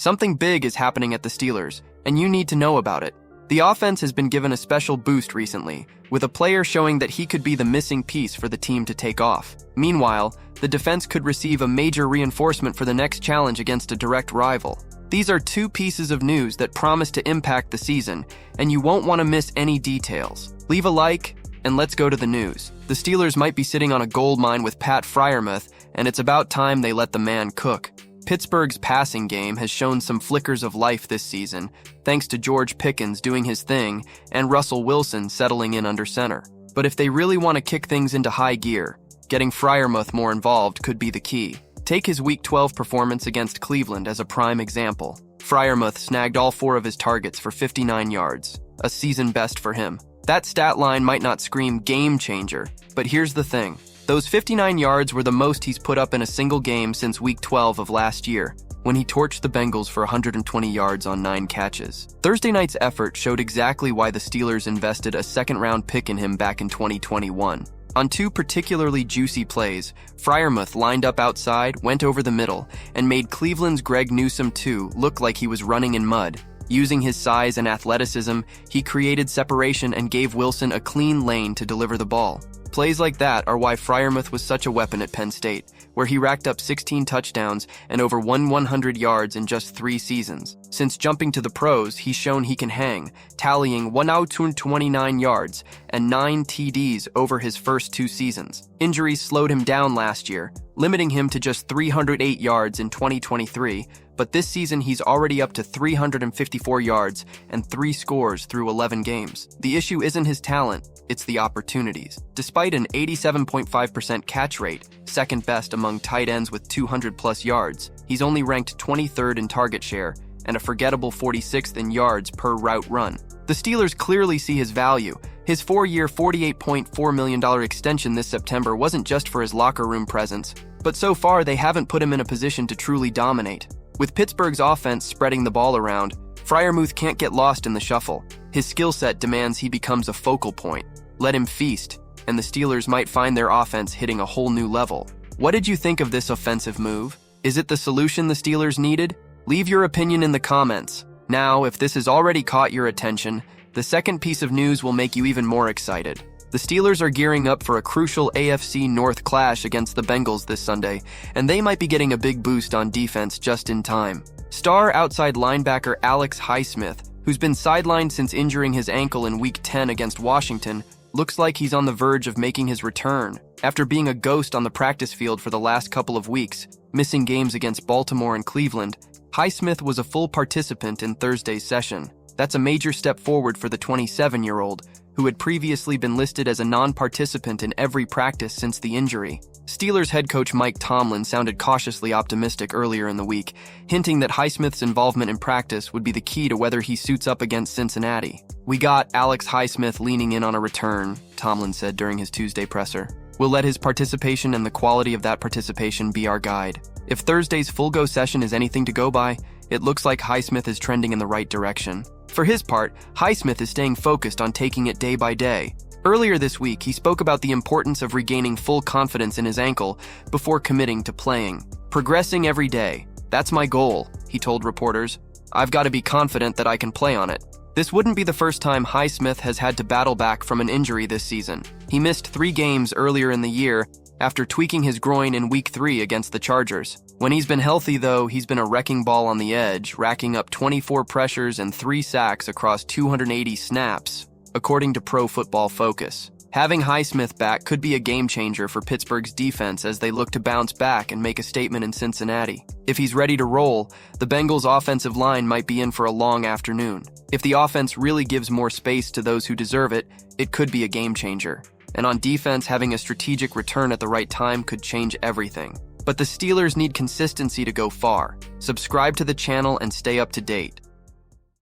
Something big is happening at the Steelers, and you need to know about it. The offense has been given a special boost recently, with a player showing that he could be the missing piece for the team to take off. Meanwhile, the defense could receive a major reinforcement for the next challenge against a direct rival. These are two pieces of news that promise to impact the season, and you won't want to miss any details. Leave a like, and let's go to the news. The Steelers might be sitting on a gold mine with Pat Freiermuth, and it's about time they let the man cook. Pittsburgh's passing game has shown some flickers of life this season, thanks to George Pickens doing his thing and Russell Wilson settling in under center. But if they really want to kick things into high gear, getting Freiermuth more involved could be the key. Take his Week 12 performance against Cleveland as a prime example. Freiermuth snagged all 4 of his targets for 59 yards, a season best for him. That stat line might not scream game changer, but here's the thing. Those 59 yards were the most he's put up in a single game since Week 12 of last year, when he torched the Bengals for 120 yards on 9 catches. Thursday night's effort showed exactly why the Steelers invested a second-round pick in him back in 2021. On 2 particularly juicy plays, Freiermuth lined up outside, went over the middle, and made Cleveland's Greg Newsome II look like he was running in mud. Using his size and athleticism, he created separation and gave Wilson a clean lane to deliver the ball. Plays like that are why Freiermuth was such a weapon at Penn State, where he racked up 16 touchdowns and over 100 yards in just 3 seasons. Since jumping to the pros, he's shown he can hang, tallying 129 yards and 9 TDs over his first 2 seasons. Injuries slowed him down last year, limiting him to just 308 yards in 2023, but this season he's already up to 354 yards and 3 scores through 11 games. The issue isn't his talent, it's the opportunities. Despite an 87.5% catch rate, second best among tight ends with 200-plus yards, he's only ranked 23rd in target share and a forgettable 46th in yards per route run. The Steelers clearly see his value. His 4-year, $48.4 million extension this September wasn't just for his locker room presence, but so far they haven't put him in a position to truly dominate. With Pittsburgh's offense spreading the ball around, Freiermuth can't get lost in the shuffle. His skill set demands he becomes a focal point. Let him feast, and the Steelers might find their offense hitting a whole new level. What did you think of this offensive move? Is it the solution the Steelers needed? Leave your opinion in the comments. Now, if this has already caught your attention, the second piece of news will make you even more excited. The Steelers are gearing up for a crucial AFC North clash against the Bengals this Sunday, and they might be getting a big boost on defense just in time. Star outside linebacker Alex Highsmith, who's been sidelined since injuring his ankle in Week 10 against Washington, looks like he's on the verge of making his return. After being a ghost on the practice field for the last couple of weeks, missing games against Baltimore and Cleveland, Highsmith was a full participant in Thursday's session. That's a major step forward for the 27-year-old, who had previously been listed as a non-participant in every practice since the injury. Steelers head coach Mike Tomlin sounded cautiously optimistic earlier in the week, hinting that Highsmith's involvement in practice would be the key to whether he suits up against Cincinnati. "We got Alex Highsmith leaning in on a return," Tomlin said during his Tuesday presser. "We'll let his participation and the quality of that participation be our guide. If Thursday's full-go session is anything to go by, it looks like Highsmith is trending in the right direction." For his part, Highsmith is staying focused on taking it day by day. Earlier this week, he spoke about the importance of regaining full confidence in his ankle before committing to playing. "Progressing every day. That's my goal," he told reporters. "I've got to be confident that I can play on it." This wouldn't be the first time Highsmith has had to battle back from an injury this season. He missed 3 games earlier in the year after tweaking his groin in Week 3 against the Chargers. When he's been healthy, though, he's been a wrecking ball on the edge, racking up 24 pressures and 3 sacks across 280 snaps, according to Pro Football Focus. Having Highsmith back could be a game-changer for Pittsburgh's defense as they look to bounce back and make a statement in Cincinnati. If he's ready to roll, the Bengals' offensive line might be in for a long afternoon. If the offense really gives more space to those who deserve it, it could be a game-changer. And on defense, having a strategic return at the right time could change everything. But the Steelers need consistency to go far. Subscribe to the channel and stay up to date.